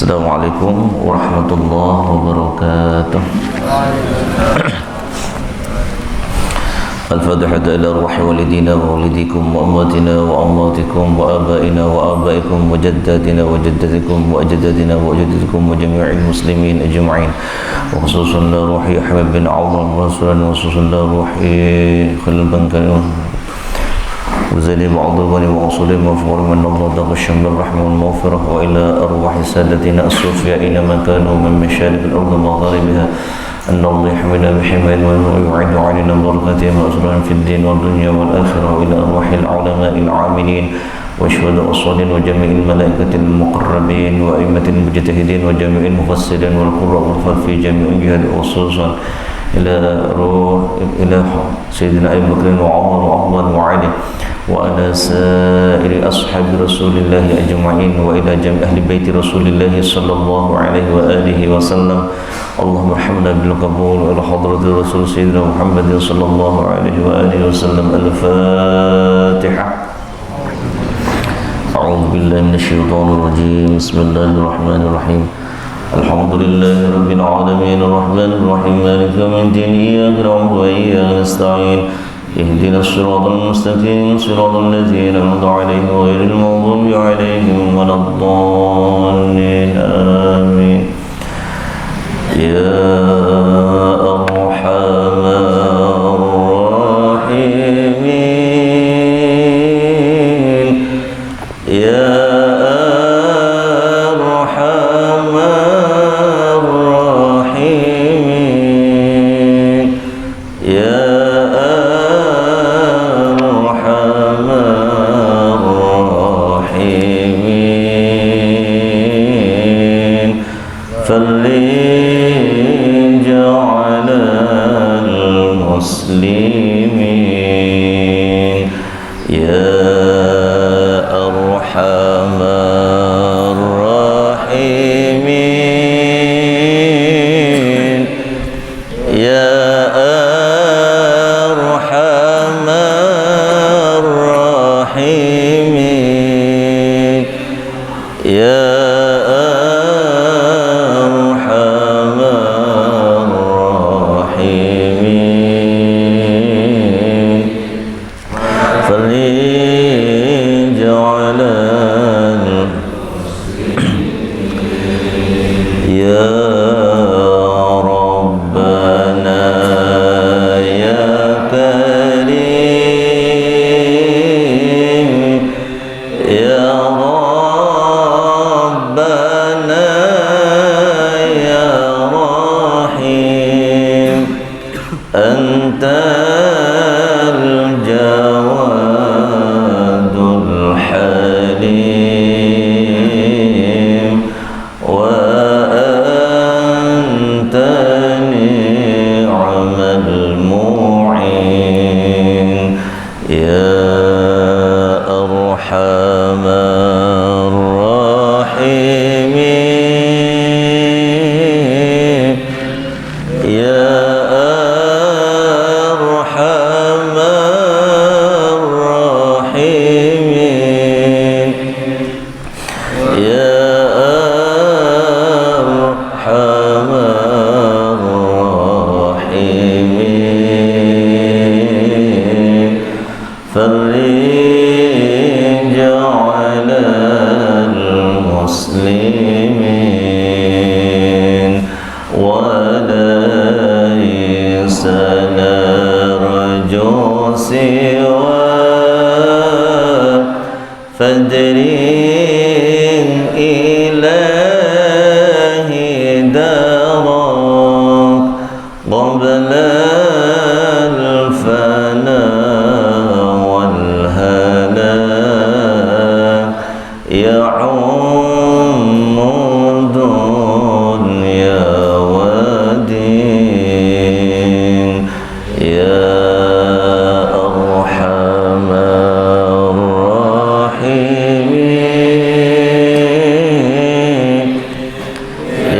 Assalamualaikum warahmatullahi wabarakatuh. Al-Fatihah ila arwahi walidina wa walidikum wa amwatina wa amwatikum wa abaina wa abaikum wa jaddadina wa jaddatikum wa ajdadina wa ajdadikum wa jami'il muslimin ajma'in wa khususan la ruhi Ahmad bin Awam wa rasulan wa khususan la ruhi Khalil bin Karim وزيد بعض الغني وأصول مفغور من الله دغ الشمل الرحمة والمغفرة وإلى أرواح سادتنا الصوفياء أينما كانوا من مشارق الأرض ومغاربها أن الله يحملنا بحماية ويعد علينا بركاتهم وأسرارهم في الدين والدنيا والآخرة وإلى أرواح العلماء العاملين والشهداء والصالحين وجميع الملائكة المقربين وأئمة المجتهدين وجميع المفسرين والقراء والفقهاء في جميع الجهات وخصوصا إلى سيدنا أبي بكر وعمر وعثمان وعلي وعلى سائر أصحاب رسول الله أجمعين وإلى جميع أهل بيت رسول الله صلى الله عليه وآله وسلم. اللهم ارحمنا بالقبول وإلى حضرة الرسول سيدنا محمد صلى الله عليه وآله وسلم. الفاتحة. أعوذ بالله من الشيطان الرجيم. بسم الله الرحمن الرحيم. الحمد لله رب العالمين الرحمن الرحيم مالك يوم الدين إياك نعبد وإياك نستعين اهدنا الصراط المستقيم صراط الذين أنعمت عليهم غير المغضوب عليهم ولا الضالين آمين. يا أرحم الراحمين يا المسلمين يا أرحم الراحمين يا أرحم الراحمين يا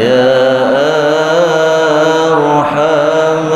يا أرحم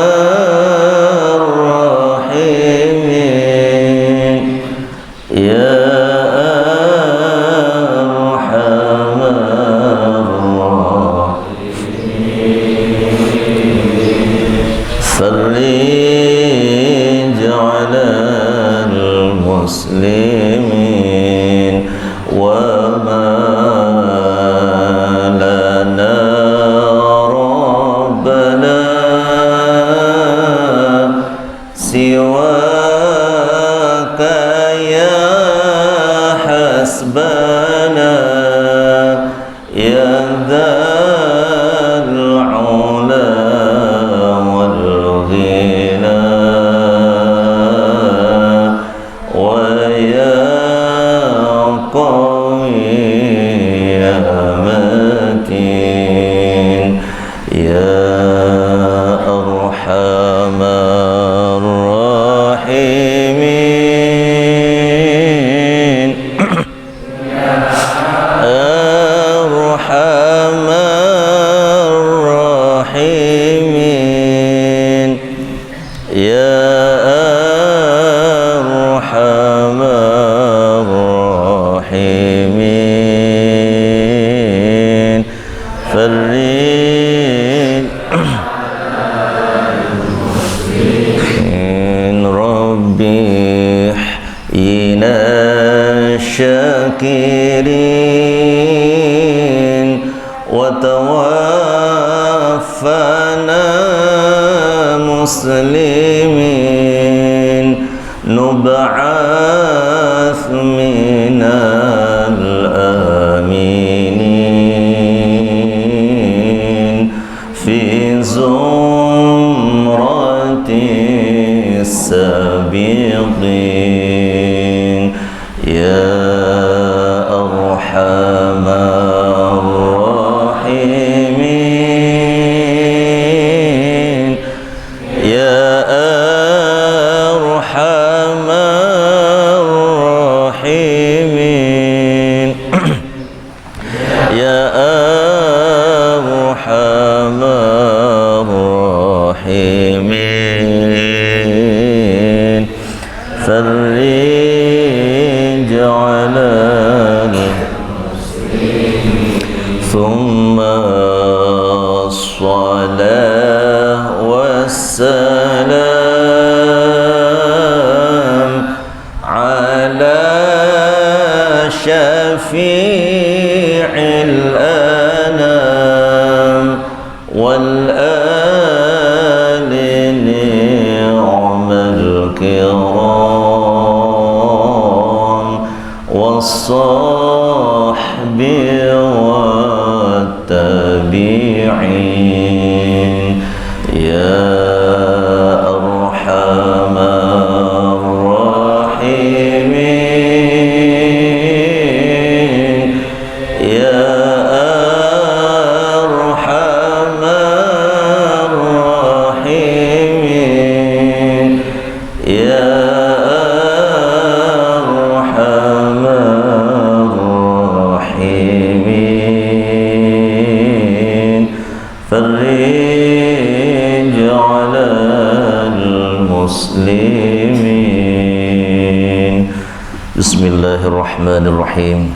الراحمين يا أرحم الراحمين فرج ربي احينا الشاكرين وتوفنا مسلمين نبعث من الآمنين في زمرة السابقين يا أرحم الراحمين يا أرحم الراحمين يا أرحم الراحمين فرج على ثم الصلاة والسلام على شفيع الأنام والآل نعم الكرام والصحب والتابعين يا أرحم الراحمين يا أرحم الراحمين يا أرحم الراحمين فرج على المسلمين. Bismillahirrahmanirrahim.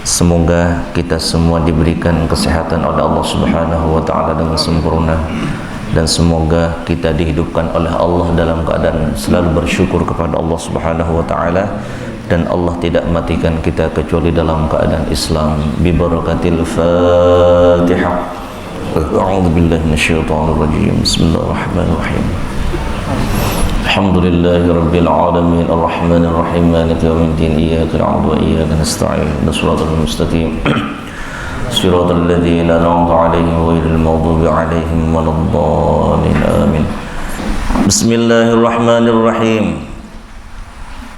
Semoga kita semua diberikan kesehatan oleh Allah Subhanahu wa taala dengan sempurna, dan semoga kita dihidupkan oleh Allah dalam keadaan selalu bersyukur kepada Allah Subhanahu wa taala, dan Allah tidak matikan kita kecuali dalam keadaan Islam. Bi barakatil Fatihah. A'udzu billahi minasyaitonir rajim. Bismillahirrahmanirrahim. Alhamdulillahi rabbil alamin arrahmanir rahim maliki yaumiddin iyyaka na'budu wa iyyaka nasta'in ihdinas mustaqim siratal ladzina an'amta 'alaihim ghairil maghdubi 'alaihim waladdallin amin. Bismillahirrahmanirrahim.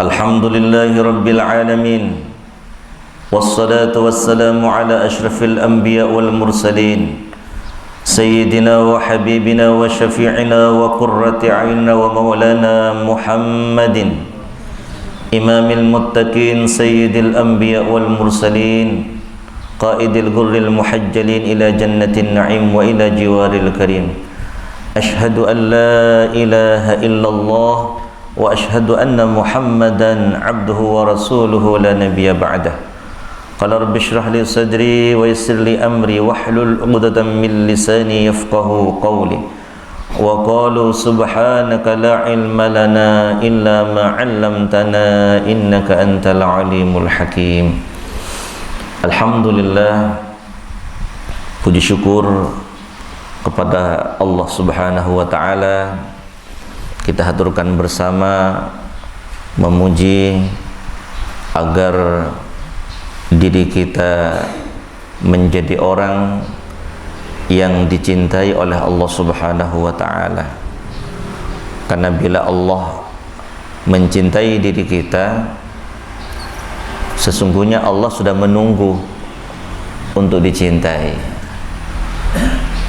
Alhamdulillahi rabbil alamin wassalatu wassalamu ala asyrafil anbiya wal mursalin Sayyidina wa habibina wa syafi'ina wa qurrati a'yunina wa maulana Muhammadin imamil muttaqin sayyidil anbiya wal mursalin qaidil ghurril muhajjalin ila jannatin na'im wa ila jiwaril karim. Ashhadu an la ilaha illallah wa ashhadu anna Muhammadan abduhu wa rasuluhu la nabiyya ba'dah. Qala rabbi shrah li sadri wa yassir li amri wahlul 'uqdatam min lisani yafqahu qawli. Wa qalu subhanaka la ilma lana illa ma 'allamtana innaka antal alimul hakim. Alhamdulillah, puji syukur kepada Allah Subhanahu wa taala kita haturkan bersama, memuji agar diri kita menjadi orang yang dicintai oleh Allah Subhanahu wa taala. Karena bila Allah mencintai diri kita, sesungguhnya Allah sudah menunggu untuk dicintai.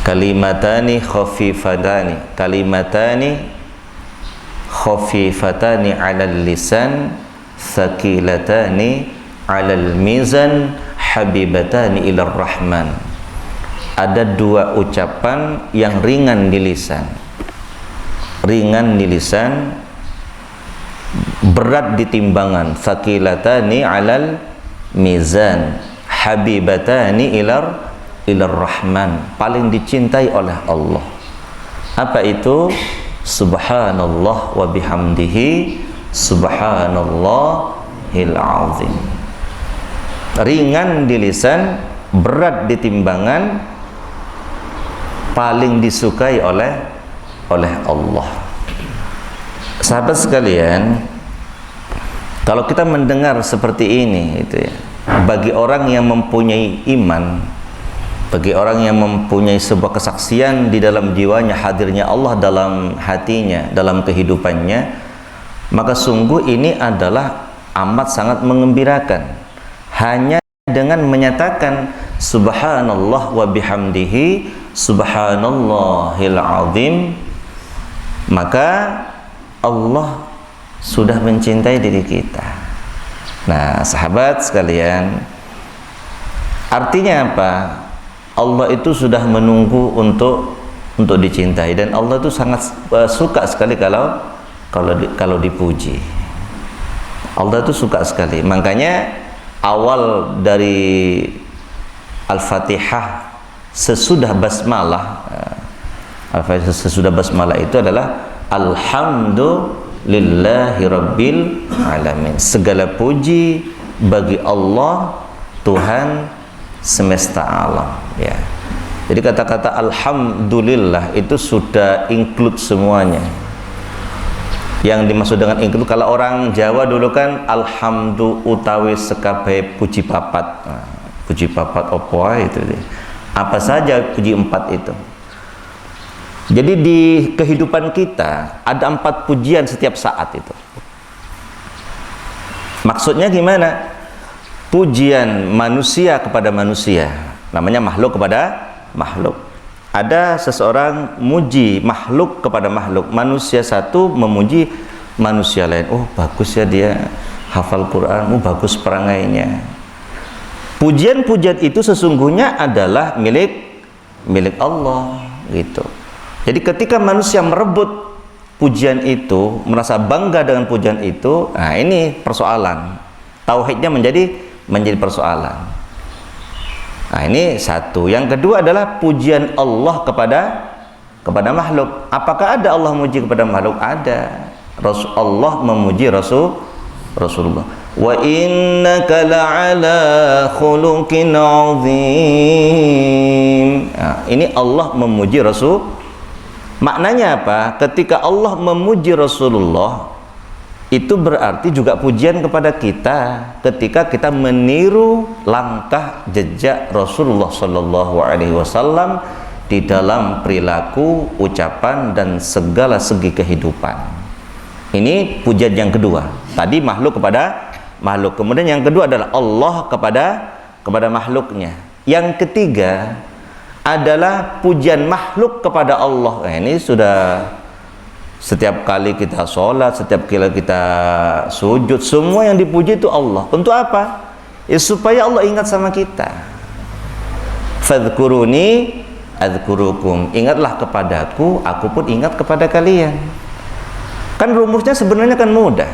Kalimatani khafifatani 'alal lisan thaqilatani 'alal mizan habibatani ilar rahman. ada dua ucapan yang ringan di lisan, berat di timbangan. Faqilatani 'alal mizan, habibatani ilar rahman, paling dicintai oleh Allah. Apa itu? Subhanallah wa bihamdihi, subhanallahil azim. Ringan di lisan, berat di timbangan, paling disukai oleh Allah. Sahabat sekalian, kalau kita mendengar seperti ini itu ya, bagi orang yang mempunyai iman, bagi orang yang mempunyai sebuah kesaksian di dalam jiwanya hadirnya Allah dalam hatinya, dalam kehidupannya, maka sungguh ini adalah amat sangat mengembirakan. Hanya dengan menyatakan subhanallah wa bihamdihi, subhanallahil azim, maka Allah sudah mencintai diri kita. Nah, sahabat sekalian, artinya apa? Allah itu sudah menunggu untuk dicintai, dan Allah itu sangat suka sekali kalau dipuji. Allah itu suka sekali. Makanya awal dari Al-Fatihah sesudah basmalah, sesudah basmalah itu adalah alhamdulillahi rabbil alamin. Segala puji bagi Allah, Tuhan semesta alam, ya. Jadi kata-kata alhamdulillah itu sudah include semuanya. Yang dimaksud dengan include, kalau orang Jawa dulu kan alhamdu utawi sekabe puji papat. Nah, puji papat opo itu deh. Apa saja puji empat itu. Jadi di kehidupan kita ada 4 pujian setiap saat itu. Maksudnya gimana? Pujian manusia kepada manusia, namanya makhluk kepada makhluk. Ada seseorang muji makhluk kepada makhluk, manusia satu memuji manusia lain. Oh, bagus ya dia hafal Quran, oh bagus perangainya. Pujian-pujian itu sesungguhnya adalah milik Allah, gitu. Jadi ketika manusia merebut pujian itu, merasa bangga dengan pujian itu, nah ini persoalan. Tauhidnya menjadi persoalan. Nah, ini satu. Yang kedua adalah pujian Allah kepada makhluk. Apakah ada Allah memuji kepada makhluk? Ada. Allah memuji Rasulullah. Wa innaka la'ala khuluqin 'azim. Nah, ini Allah memuji Rasul. Maknanya apa? Ketika Allah memuji Rasulullah, itu berarti juga pujian kepada kita ketika kita meniru langkah jejak Rasulullah Shallallahu Alaihi Wasallam di dalam perilaku, ucapan, dan segala segi kehidupan. Ini pujian yang kedua. Tadi makhluk kepada makhluk. Kemudian yang kedua adalah Allah kepada makhluknya. Yang ketiga adalah pujian makhluk kepada Allah. Nah, ini sudah setiap kali kita sholat, setiap kali kita sujud, semua yang dipuji itu Allah. Untuk apa? Ya supaya Allah ingat sama kita. Fadhkuruni adzkurukum. Ingatlah kepadaku, aku pun ingat kepada kalian. Kan rumusnya sebenarnya kan mudah.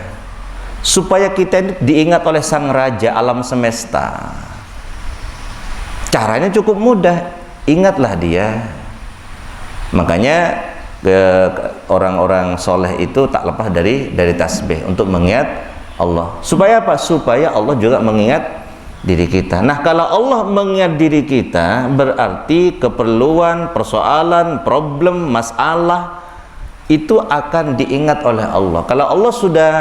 Supaya kita diingat oleh Sang Raja alam semesta. Caranya cukup mudah. Ingatlah dia. Makanya orang-orang soleh itu tak lepas dari tasbih untuk mengingat Allah. Supaya apa? Supaya Allah juga mengingat diri kita. Nah, kalau Allah mengingat diri kita, berarti keperluan, persoalan, problem, masalah itu akan diingat oleh Allah. Kalau Allah sudah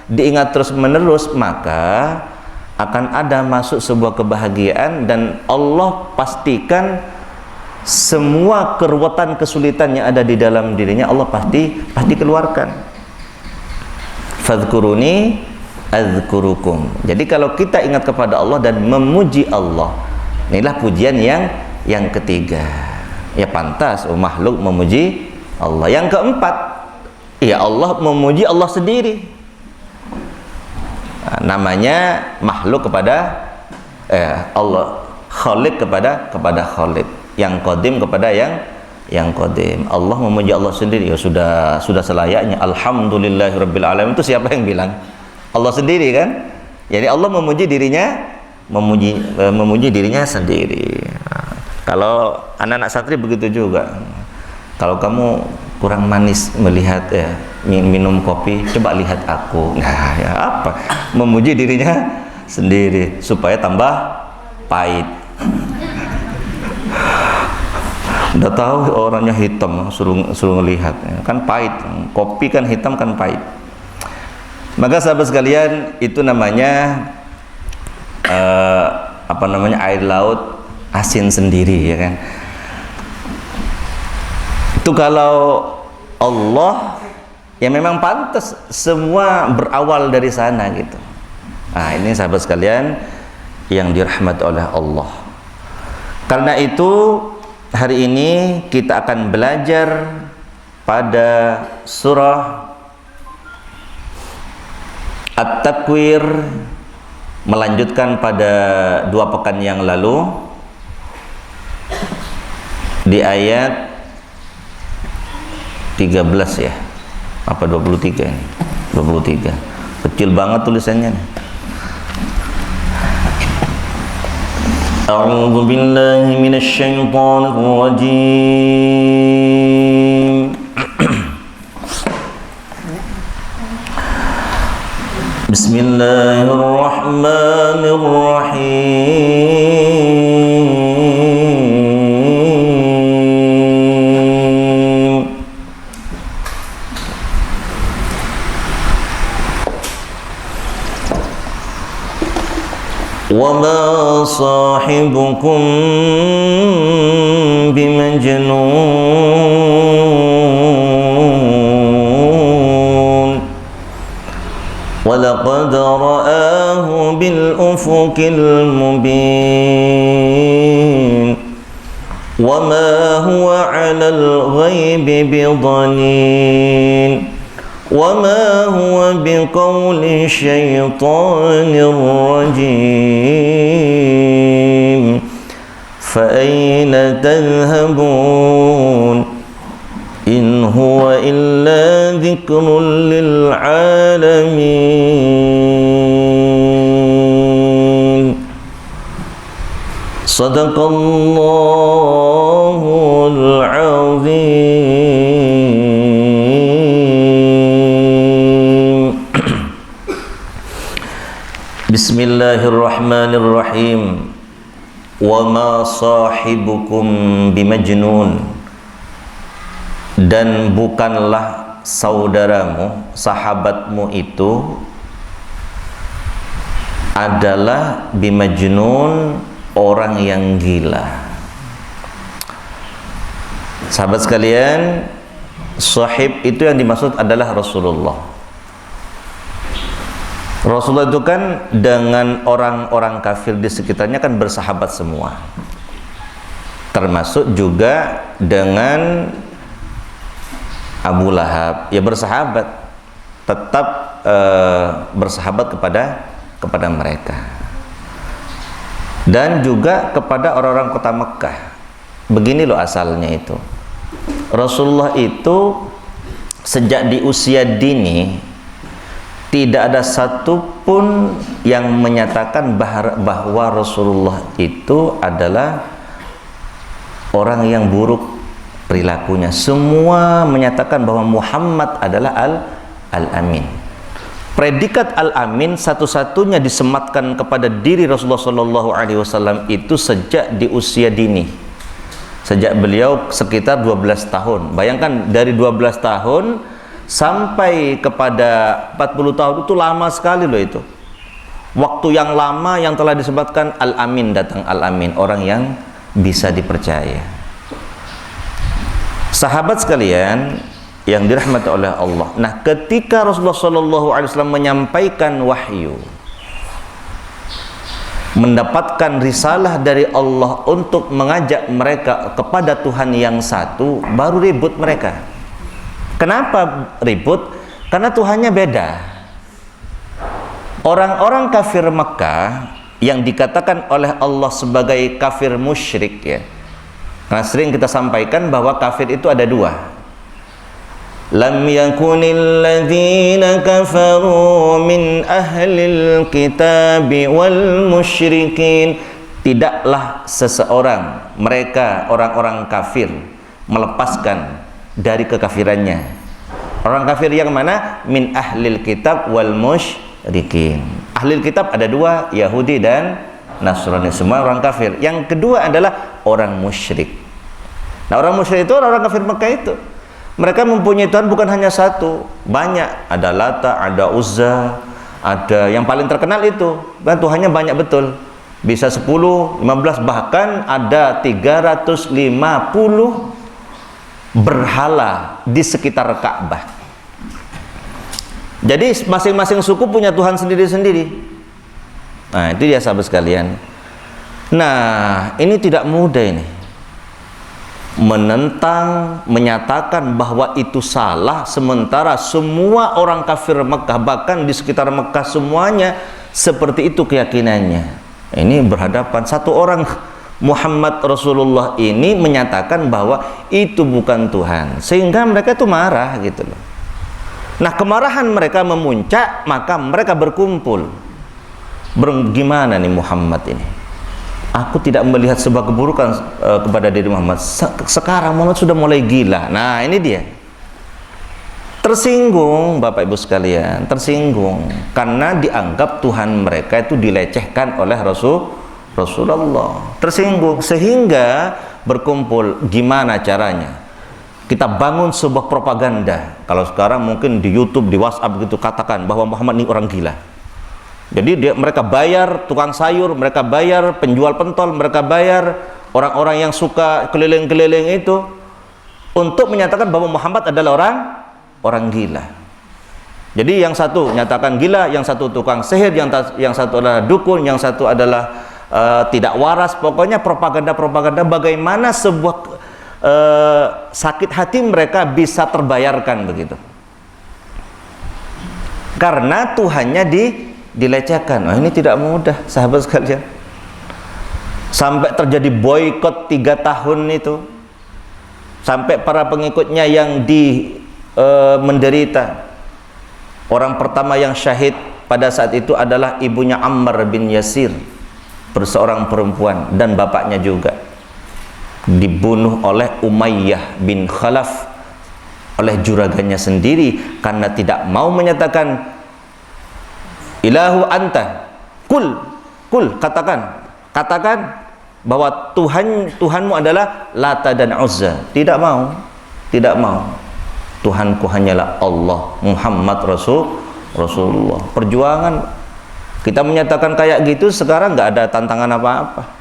diingat terus-menerus, maka akan ada masuk sebuah kebahagiaan, dan Allah pastikan semua keruwetan, kesulitan yang ada di dalam dirinya Allah pasti keluarkan. Fadhkuruni adzkurukum. Jadi kalau kita ingat kepada Allah dan memuji Allah, inilah pujian yang ketiga. Ya pantas makhluk memuji Allah. Yang keempat, ya Allah memuji Allah sendiri. Nah, namanya makhluk kepada Allah, Khaliq kepada Khaliq. yang qadim kepada yang qadim. Allah memuji Allah sendiri, ya sudah selayaknya. Alhamdulillahirabbil alamin, itu siapa yang bilang? Allah sendiri kan? Jadi Allah memuji dirinya, memuji dirinya sendiri. Nah, kalau anak-anak santri begitu juga. Kalau kamu kurang manis melihat minum kopi, coba lihat aku. Nah, ya apa? Memuji dirinya sendiri supaya tambah pahit. Udah tahu orangnya hitam, suruh ngelihat, kan pahit. Kopi kan hitam kan pahit. Maka sahabat sekalian, itu namanya air laut asin sendiri, ya kan? Itu kalau Allah, ya memang pantas semua berawal dari sana gitu. Nah, ini sahabat sekalian yang dirahmati oleh Allah. Karena itu hari ini kita akan belajar pada surah At-Takwir, melanjutkan pada 2 pekan yang lalu di ayat 13 ya, apa 23 ini? 23. Kecil banget tulisannya nih. A'udzu billahi minasy syaithanir rajim. Bismillahirrahmanirrahim. Wa ma sahibukum bimajnun wa laqad ra'ahu bil ufuqil mubin wa ma huwa 'alal ghaibi bidanin وَمَا هُوَ بِقَوْلِ شَيْطَانٍ رَجِيمٍ فَأَيْنَ تَذْهَبُونَ إِنْ هُوَ إِلَّا ذِكْرٌ لِلْعَالَمِينَ صدق الله العظيم. Bismillahirrahmanirrahim. Wa ma sahibukum bimajnun, dan bukanlah saudaramu, sahabatmu itu adalah bimajnun, orang yang gila. Sahabat sekalian, sahib itu yang dimaksud adalah Rasulullah. Rasulullah itu kan dengan orang-orang kafir di sekitarnya kan bersahabat semua, termasuk juga dengan Abu Lahab, ya bersahabat, tetap bersahabat kepada mereka, dan juga kepada orang-orang kota Mekah. Begini loh asalnya itu. Rasulullah itu sejak di usia dini tidak ada satupun yang menyatakan bahwa Rasulullah itu adalah orang yang buruk perilakunya. Semua menyatakan bahwa Muhammad adalah Al-Amin. Predikat Al-Amin satu-satunya disematkan kepada diri Rasulullah SAW itu sejak di usia dini. Sejak beliau sekitar 12 tahun. Bayangkan dari 12 tahun sampai kepada 40 tahun itu lama sekali loh itu. Waktu yang lama yang telah disebutkan Al-Amin, datang Al-Amin, orang yang bisa dipercaya. Sahabat sekalian yang dirahmati oleh Allah. Nah, ketika Rasulullah SAW menyampaikan wahyu, mendapatkan risalah dari Allah untuk mengajak mereka kepada Tuhan yang satu, baru ribut mereka. Kenapa ribut? Karena Tuhannya beda. Orang-orang kafir Mekah yang dikatakan oleh Allah sebagai kafir musyrik, ya, Karena sering kita sampaikan bahwa kafir itu ada dua. Lam yakunil ladzina kafaru min ahlil kitabi wal musyrikin. Tidaklah seseorang, mereka orang-orang kafir, melepaskan dari kekafirannya. Orang kafir yang mana? Min ahlil kitab wal musyrikin. Ahlil kitab ada dua, Yahudi dan Nasrani, semua orang kafir. Yang kedua adalah orang musyrik. Nah, orang musyrik itu orang kafir Mekah itu. Mereka mempunyai Tuhan bukan hanya satu, banyak. Ada Lata, ada Uzza, ada yang paling terkenal itu. Dan Tuhannya banyak betul. Bisa 10, 15, bahkan ada 350 berhala di sekitar Ka'bah. Jadi masing-masing suku punya Tuhan sendiri-sendiri. Nah, itu dia sahabat sekalian. Nah, ini tidak mudah ini. Menentang, menyatakan bahwa itu salah, sementara semua orang kafir Mekah, bahkan di sekitar Mekah semuanya seperti itu keyakinannya. Ini berhadapan satu orang, Muhammad Rasulullah ini menyatakan bahwa itu bukan Tuhan, sehingga mereka itu marah gitu loh. Nah, kemarahan mereka memuncak, maka mereka berkumpul. Gimana nih Muhammad ini? Aku tidak melihat sebuah keburukan kepada diri Muhammad. Sekarang Muhammad sudah mulai gila. Nah, ini dia. Tersinggung Bapak Ibu sekalian, tersinggung karena dianggap Tuhan mereka itu dilecehkan oleh Rasulullah. Tersinggung sehingga berkumpul. Gimana caranya? Kita bangun sebuah propaganda. Kalau sekarang mungkin di YouTube, di WhatsApp gitu, katakan bahwa Muhammad ini orang gila. Jadi mereka bayar tukang sayur, mereka bayar penjual pentol, mereka bayar orang-orang yang suka keliling-keliling itu untuk menyatakan bahwa Muhammad adalah orang gila. Jadi yang satu nyatakan gila, yang satu tukang sihir, yang satu adalah dukun, yang satu adalah tidak waras. Pokoknya propaganda-propaganda bagaimana sebuah sakit hati mereka bisa terbayarkan begitu. Karena Tuhannya dilecehkan. Nah, ini tidak mudah sahabat sekalian. Sampai terjadi boikot 3 tahun itu. Sampai para pengikutnya yang menderita. Orang pertama yang syahid pada saat itu adalah ibunya Ammar bin Yasir, seorang perempuan, dan bapaknya juga. Dibunuh oleh Umayyah bin Khalaf, oleh juragannya sendiri, karena tidak mau menyatakan ilahu anta, kul katakan bahwa Tuhanmu adalah Lata dan Uzza. Tidak mau. Tuhanku hanyalah Allah, Muhammad Rasulullah. Perjuangan kita menyatakan kayak gitu sekarang nggak ada tantangan apa-apa.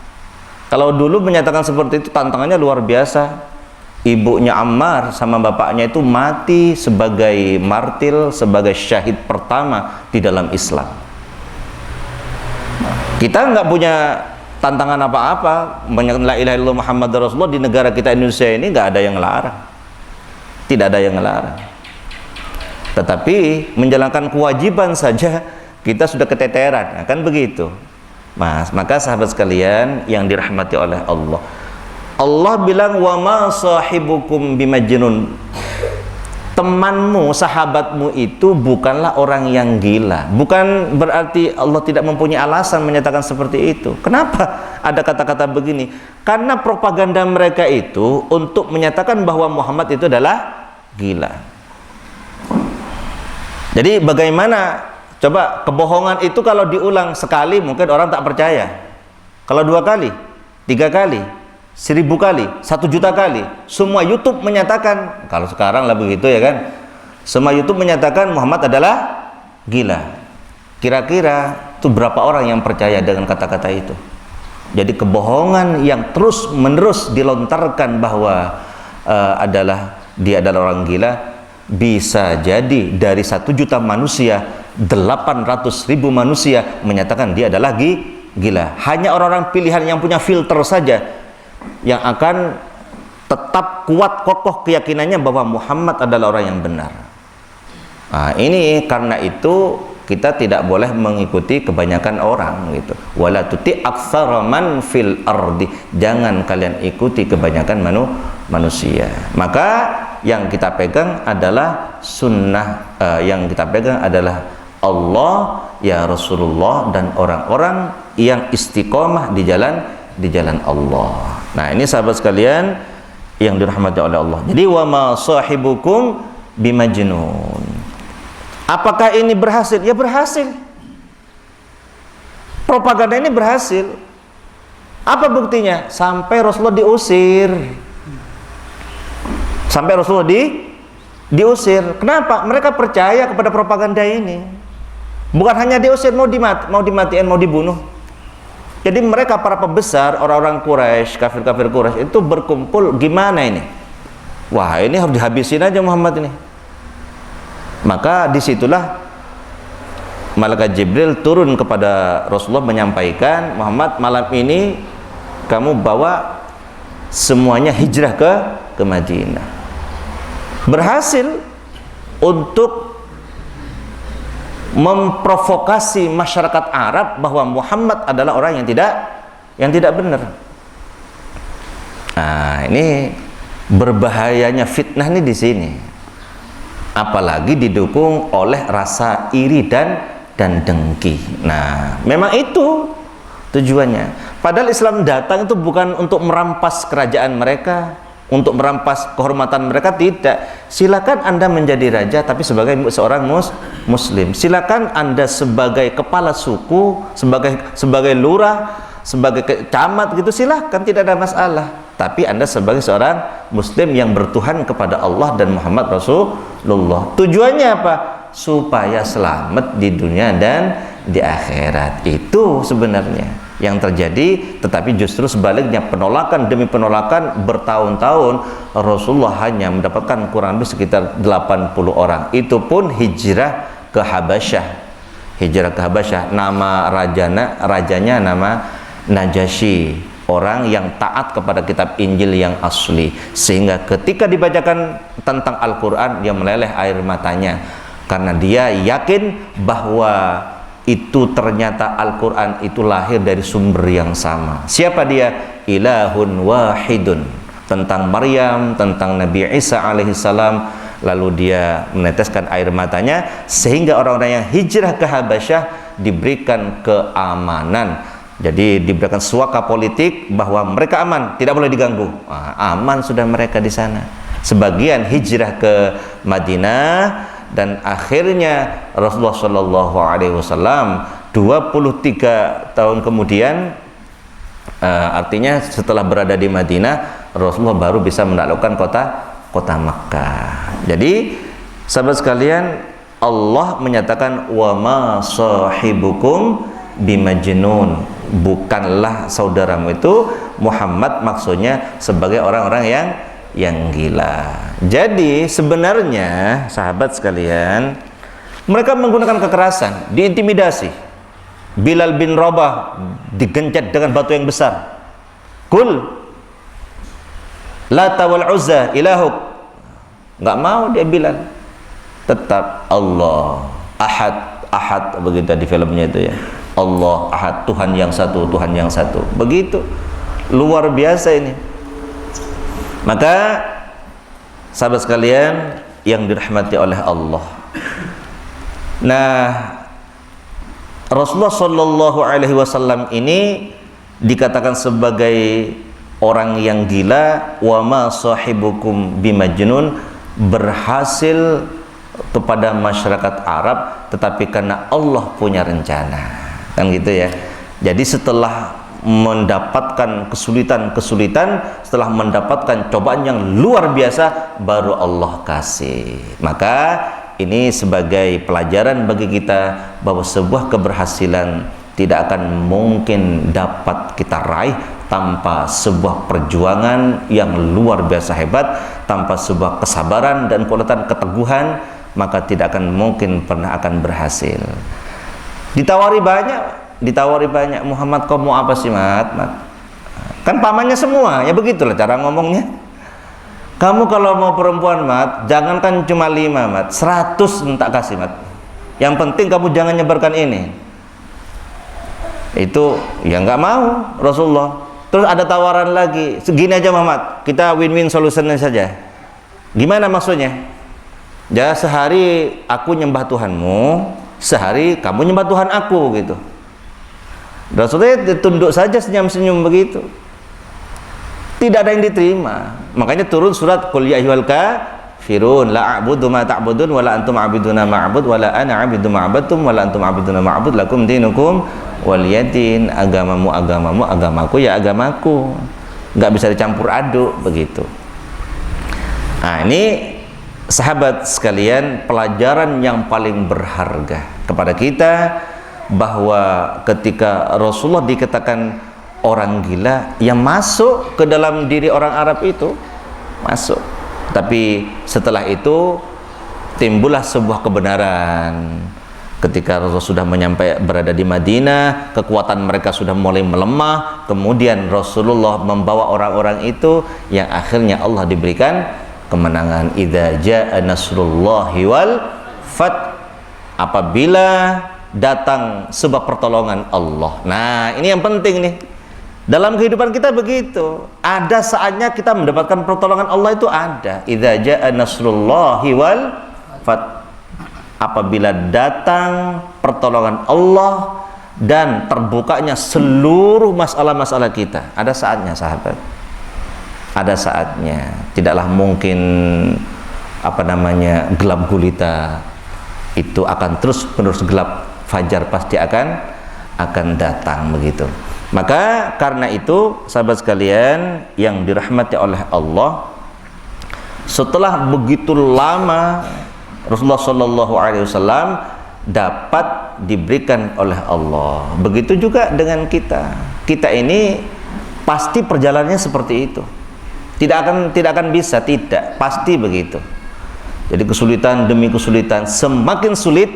Kalau dulu menyatakan seperti itu tantangannya luar biasa. Ibunya Ammar sama bapaknya itu mati sebagai martir, sebagai syahid pertama di dalam Islam. Kita nggak punya tantangan apa-apa menyatakan la ilaha illallah Muhammadur Rasulullah. Di negara kita Indonesia ini nggak ada yang ngelarang, tidak ada yang ngelarang. Tetapi menjalankan kewajiban saja kita sudah keteteran, kan begitu, Mas. Maka sahabat sekalian yang dirahmati oleh Allah, Allah bilang wa ma sahibukum bimajnun. Temanmu, sahabatmu itu bukanlah orang yang gila. Bukan berarti Allah tidak mempunyai alasan menyatakan seperti itu. Kenapa ada kata-kata begini? Karena propaganda mereka itu untuk menyatakan bahwa Muhammad itu adalah gila. Jadi bagaimana? Coba kebohongan itu kalau diulang sekali mungkin orang tak percaya. Kalau 2 kali, 3 kali, 1000 kali, 1 juta kali, semua YouTube menyatakan, kalau sekarang lah begitu ya kan, semua YouTube menyatakan Muhammad adalah gila. Kira-kira itu berapa orang yang percaya dengan kata-kata itu? Jadi kebohongan yang terus menerus dilontarkan bahwa dia adalah orang gila, bisa jadi dari 1 juta manusia 800.000 manusia menyatakan dia adalah gila. Hanya orang-orang pilihan yang punya filter saja yang akan tetap kuat kokoh keyakinannya bahwa Muhammad adalah orang yang benar. Nah, ini karena itu kita tidak boleh mengikuti kebanyakan orang gitu. Wala tuti aktsara man fil ardi, jangan kalian ikuti kebanyakan manusia. Maka yang kita pegang adalah sunnah, yang kita pegang adalah Allah, ya Rasulullah, dan orang-orang yang istiqomah di jalan Allah. Nah, ini sahabat sekalian yang dirahmati oleh Allah. Jadi wa ma sahibukum bimajnun. Apakah ini berhasil? Ya berhasil. Propaganda ini berhasil. Apa buktinya? Sampai Rasulullah diusir. Sampai Rasulullah diusir. Kenapa? Mereka percaya kepada propaganda ini. Bukan hanya diusir, mau dimatiin, mau dibunuh. Jadi mereka, para pembesar, orang-orang Quraisy, kafir-kafir Quraisy itu berkumpul, gimana ini? Wah, ini harus dihabisin aja Muhammad ini. Maka disitulah malaikat Jibril turun kepada Rasulullah menyampaikan, Muhammad, malam ini kamu bawa semuanya hijrah ke Madinah. Berhasil untuk memprovokasi masyarakat Arab bahwa Muhammad adalah orang yang tidak benar. Nah, ini berbahayanya fitnah ini di sini. Apalagi didukung oleh rasa iri dan dengki. Nah, memang itu tujuannya. Padahal Islam datang itu bukan untuk merampas kerajaan mereka, untuk merampas kehormatan mereka, tidak. Silakan Anda menjadi raja tapi sebagai seorang muslim. Silakan Anda sebagai kepala suku, sebagai lurah, sebagai camat gitu, silakan, tidak ada masalah. Tapi Anda sebagai seorang muslim yang bertuhan kepada Allah dan Muhammad Rasulullah. Tujuannya apa? Supaya selamat di dunia dan di akhirat. Itu sebenarnya yang terjadi. Tetapi justru sebaliknya, penolakan demi penolakan bertahun-tahun. Rasulullah hanya mendapatkan kurang lebih sekitar 80 orang. Itu pun hijrah ke Habasyah. Hijrah ke Habasyah. Nama rajanya nama Najasyi, orang yang taat kepada kitab Injil yang asli, sehingga ketika dibacakan tentang Al-Quran dia meleleh air matanya karena dia yakin bahwa itu ternyata Al-Quran itu lahir dari sumber yang sama. Siapa dia? Ilahun wahidun. Tentang Maryam, tentang Nabi Isa alaihissalam. Lalu dia meneteskan air matanya sehingga orang-orang yang hijrah ke Habasyah diberikan keamanan. Jadi diberikan suaka politik bahwa mereka aman, tidak boleh diganggu. Aman sudah mereka di sana. Sebagian hijrah ke Madinah, dan akhirnya Rasulullah Shallallahu Alaihi Wasallam 23 tahun kemudian, artinya setelah berada di Madinah, Rasulullah baru bisa menaklukkan kota Makkah. Jadi sahabat sekalian, Allah menyatakan wa ma sahibukum bimajnun, bukanlah saudaramu itu Muhammad, maksudnya sebagai orang-orang yang gila. Jadi sebenarnya sahabat sekalian, mereka menggunakan kekerasan, diintimidasi. Bilal bin Rabah digencet dengan batu yang besar. Kul Lata wal Uzza ilahuk, nggak mau dia Bilal, tetap Allah Ahad, begitu di filmnya itu ya. Allah Ahad, Tuhan yang satu, Tuhan yang satu. Begitu luar biasa ini. Maka sahabat sekalian yang dirahmati oleh Allah, nah Rasulullah Shallallahu Alaihi Wasallam ini dikatakan sebagai orang yang gila. Wa ma sahibukum bimajnun, berhasil kepada masyarakat Arab, tetapi karena Allah punya rencana. Kan gitu ya. Jadi setelah mendapatkan kesulitan, setelah mendapatkan cobaan yang luar biasa, baru Allah kasih. Maka ini sebagai pelajaran bagi kita bahwa sebuah keberhasilan tidak akan mungkin dapat kita raih tanpa sebuah perjuangan yang luar biasa hebat, tanpa sebuah kesabaran dan kekuatan keteguhan, maka tidak akan mungkin pernah akan berhasil. Ditawari banyak, Muhammad kau mau apa sih Mat? Kan pamannya semua, ya begitulah cara ngomongnya. Kamu kalau mau perempuan Mat, jangankan cuma 5 Mat, 100 tak kasih Mat. Yang penting kamu jangan nyebarkan ini. Itu ya nggak mau Rasulullah. Terus ada tawaran lagi, segini aja Muhammad, kita win-win solutionnya saja. Gimana maksudnya? Ya sehari aku nyembah Tuhanmu, sehari kamu nyembah Tuhan aku gitu. Rasulullah tunduk saja senyum-senyum begitu. Tidak ada yang diterima. Makanya turun surat Qul ya ayyuhal kafirun la a'budu ma ta'budun wa la antum 'abiduna ma a'bud wa la ana 'abidu ma 'abadtum wa la antum 'abiduna ma a'bud lakum dinukum waliyadin. Agamamu agamamu, agamaku ya agamaku. Nggak bisa dicampur aduk begitu. Nah, ini sahabat sekalian, pelajaran yang paling berharga kepada kita, bahwa ketika Rasulullah dikatakan orang gila, yang masuk ke dalam diri orang Arab itu masuk. Tapi setelah itu timbullah sebuah kebenaran. Ketika Rasul sudah berada di Madinah, kekuatan mereka sudah mulai melemah. Kemudian Rasulullah membawa orang-orang itu yang akhirnya Allah diberikan kemenangan. Idza jaa nasrullahi wal fath, apabila datang sebab pertolongan Allah. Nah, ini yang penting nih. Dalam kehidupan kita begitu. Ada saatnya kita mendapatkan pertolongan Allah, itu ada. Idza jaa nasrullahi wal fath, apabila datang pertolongan Allah dan terbukanya seluruh masalah-masalah kita. Ada saatnya sahabat. Ada saatnya. Tidaklah mungkin gelap gulita itu akan terus menerus gelap. Fajar pasti akan datang begitu. Maka karena itu sahabat sekalian yang dirahmati oleh Allah, setelah begitu lama Rasulullah Shallallahu Alaihi Wasallam dapat diberikan oleh Allah. Begitu juga dengan kita. Kita ini pasti perjalanannya seperti itu. Tidak akan bisa, tidak, pasti begitu. Jadi kesulitan demi kesulitan, semakin sulit,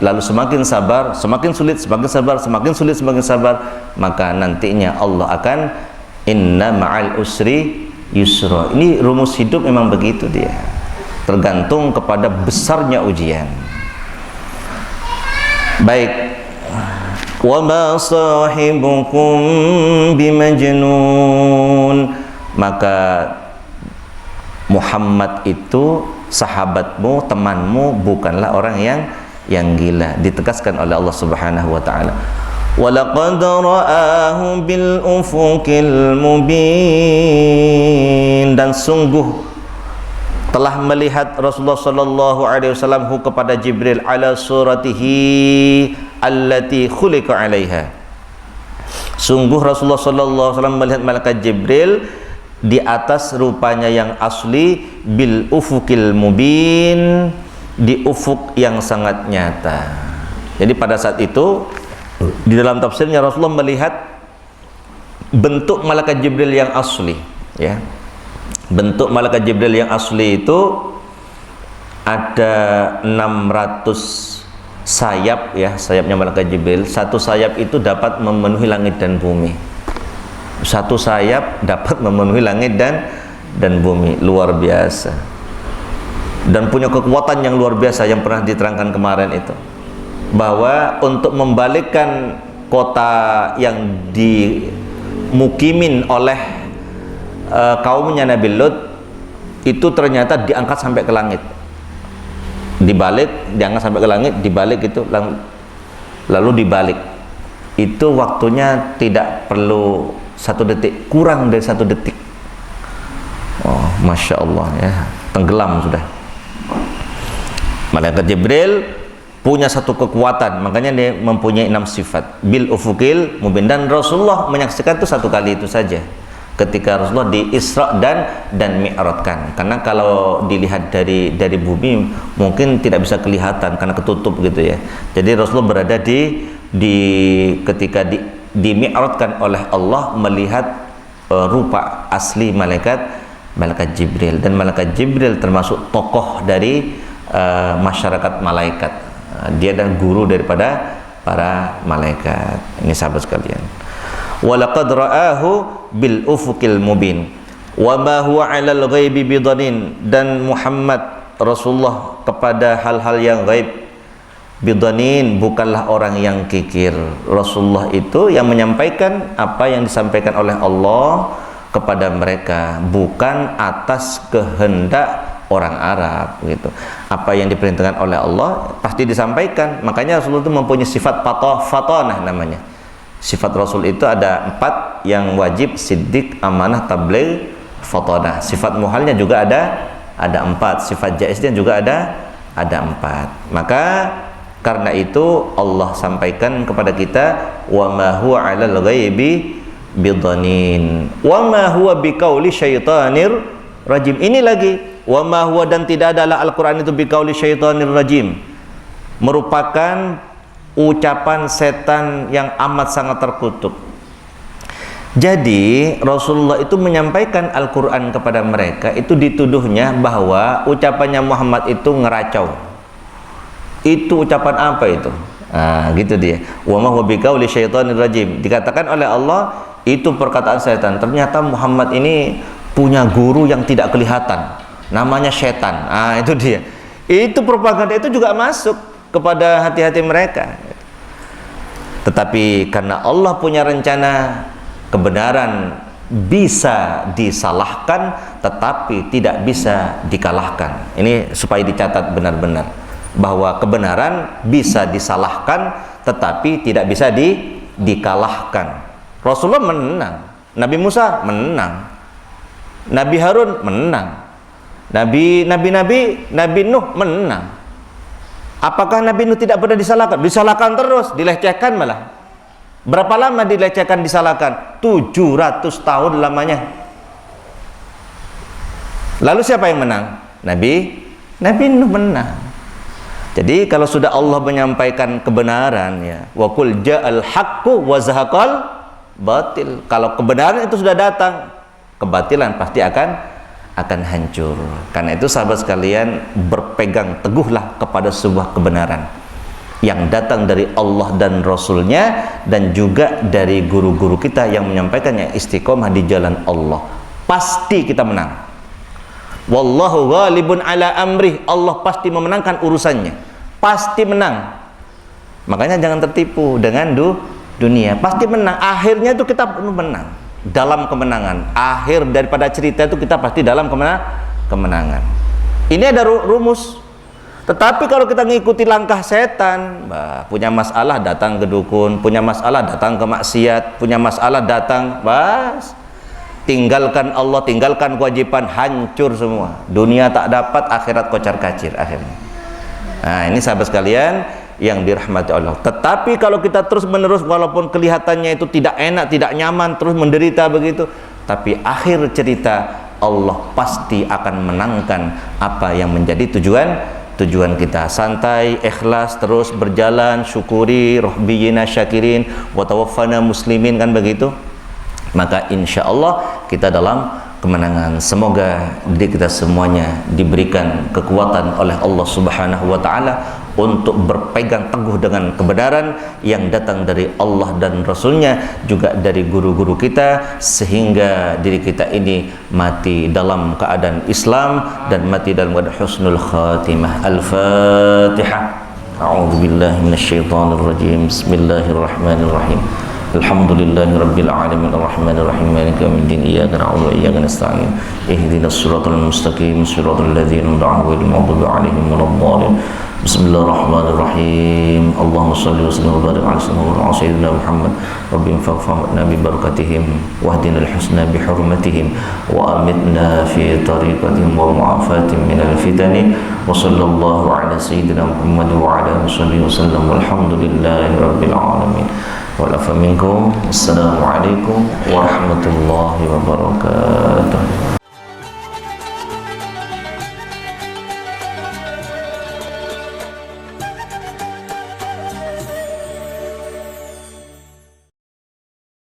lalu semakin sabar, semakin sulit, semakin sabar, semakin sulit, semakin sabar, maka nantinya Allah akan inna ma'al usri yusra. Ini rumus hidup memang begitu dia. Tergantung kepada besarnya ujian. Baik. Wa ma sahibukum bimajnun. Maka Muhammad itu sahabatmu, temanmu bukanlah orang yang gila. Ditegaskan oleh Allah Subhanahu wa taala. Wa laqad ra'ahu bil ufuqil mubin. Dan sungguh telah melihat Rasulullah sallallahu alaihi wasallam kepada Jibril ala suratihi allati khuliqa 'alaiha. Sungguh Rasulullah sallallahu alaihi wasallam melihat malaikat Jibril di atas rupanya yang asli, bil ufuqil mubin, di ufuk yang sangat nyata. Jadi pada saat itu di dalam tafsirnya Rasulullah melihat bentuk malaikat Jibril yang asli, ya. Bentuk malaikat Jibril yang asli itu ada 600 sayap, ya, sayapnya malaikat Jibril. Satu sayap itu dapat memenuhi langit dan bumi. Satu sayap dapat memenuhi langit dan bumi. Luar biasa. Dan punya kekuatan yang luar biasa yang pernah diterangkan kemarin itu, bahwa untuk membalikkan kota yang dimukimin oleh kaumnya Nabi Lut itu ternyata diangkat sampai ke langit, diangkat sampai ke langit, dibalik itu, lalu dibalik. Itu waktunya tidak perlu 1 detik, kurang dari 1 detik. Oh, masya Allah, ya, tenggelam sudah. Malaikat Jibril punya satu kekuatan, makanya dia mempunyai 6 sifat, bil ufukil mubin. Dan Rasulullah menyaksikan itu 1 kali itu saja, ketika Rasulullah di Isra dan Mi'rajkan. Karena kalau dilihat dari bumi mungkin tidak bisa kelihatan karena ketutup gitu ya. Jadi Rasulullah berada ketika di Mi'rajkan oleh Allah, melihat rupa asli malaikat Jibril. Dan malaikat Jibril termasuk tokoh dari masyarakat malaikat. Dia dan guru daripada para malaikat. Ini sahabat sekalian. Walaqad ra'ahu bil ufuqil mubin wa ma huwa 'alal ghaibi bidanin. Dan Muhammad Rasulullah kepada hal-hal yang gaib bidanin, bukanlah orang yang kikir. Rasulullah itu yang menyampaikan apa yang disampaikan oleh Allah kepada mereka, bukan atas kehendak orang Arab gitu. Apa yang diperintahkan oleh Allah pasti disampaikan. Makanya Rasulullah itu mempunyai sifat fatanah namanya. Sifat Rasul itu ada 4 yang wajib: siddiq, amanah, tabligh, fatanah. Sifat muhalnya juga ada 4. Sifat jaiznya juga ada 4. Maka karena itu Allah sampaikan kepada kita, wa ma huwa 'alal ghaibi bidanin wa ma huwa biqauli syaitanir rajim. Ini lagi, wa ma huwa, dan tidak adalah Al-Qur'an itu biqauli syaitanir rajim, merupakan ucapan setan yang amat sangat terkutuk. Jadi Rasulullah itu menyampaikan Al-Qur'an kepada mereka, itu dituduhnya bahwa ucapannya Muhammad itu ngeracau. Itu ucapan apa itu? Gitu dia. Wa ma huwa biqauli syaitanir rajim. Dikatakan oleh Allah itu perkataan setan. Ternyata Muhammad ini punya guru yang tidak kelihatan, namanya setan. Itu dia. Itu propaganda itu juga masuk kepada hati-hati mereka. Tetapi karena Allah punya rencana, kebenaran bisa disalahkan tetapi tidak bisa dikalahkan. Ini supaya dicatat benar-benar, bahwa kebenaran bisa disalahkan tetapi tidak bisa dikalahkan. Rasulullah menang, Nabi Musa menang, Nabi Harun menang, Nabi Nuh menang. Apakah Nabi Nuh tidak pernah disalahkan? Disalahkan terus, dilecehkan malah. Berapa lama dilecehkan, disalahkan? 700 tahun lamanya. Lalu siapa yang menang? Nabi Nuh menang. Jadi kalau sudah Allah menyampaikan kebenaran, ya, wa qul ja'al haqqu wa zahaqal batil. Kalau kebenaran itu sudah datang, kebatilan pasti akan hancur. Karena itu sahabat sekalian, berpegang teguhlah kepada sebuah kebenaran yang datang dari Allah dan Rasulnya, dan juga dari guru-guru kita yang menyampaikannya. Istiqomah di jalan Allah, pasti kita menang. Wallahu ghalibun ala amrih, Allah pasti memenangkan urusannya, pasti menang. Makanya jangan tertipu dengan dunia, pasti menang. Akhirnya itu kita menang, dalam kemenangan. Akhir daripada cerita itu kita pasti dalam kemenangan. Ini ada rumus. Tetapi kalau kita ngikuti langkah setan, punya masalah datang ke dukun, punya masalah datang ke maksiat, punya masalah datang, tinggalkan Allah, tinggalkan kewajiban, hancur semua. Dunia tak dapat, akhirat kocar-kacir akhirnya. Nah, ini sahabat sekalian yang dirahmati Allah. Tetapi kalau kita terus menerus, walaupun kelihatannya itu tidak enak, tidak nyaman, terus menderita begitu, tapi akhir cerita Allah pasti akan menangkan apa yang menjadi tujuan kita. Santai, ikhlas, terus berjalan, syukuri, rabbiyina syakirin wa tawaffana muslimin, kan begitu. Maka insya Allah kita dalam kemenangan. Semoga diri kita semuanya diberikan kekuatan oleh Allah Subhanahu wa Ta'ala untuk berpegang teguh dengan kebenaran yang datang dari Allah dan Rasulnya, juga dari guru-guru kita, sehingga diri kita ini mati dalam keadaan Islam dan mati dalam keadaan husnul khatimah. Al-Fatihah. A'udzu billahi minasyaitonir rajim. Bismillahirrahmanirrahim. Alhamdulillahi rabbil alamin arrahmanir rahim maliki yaumiddin iyyaka na'budu wa iyyaka nasta'in ihdinas siratal mustaqim siratal ladzina an'amta 'alaihim ghairil maghdubi 'alaihim waladdallin. Bismillahirrahmanirrahim. Allahumma shalli wa sallim wa barik 'ala sayyidina Muhammad. Rabbi infa'na bi barakatihim wahdinal husna bi hurmatihim wa amitna fi tariqatihim wa mu'afatihim minal fitani wa sallallahu 'ala sayyidina Muhammad wa 'ala alihi wa sallam walhamdulillahi rabbil alamin. Wa'alafa minkum. Assalamualaikum warahmatullahi wabarakatuh.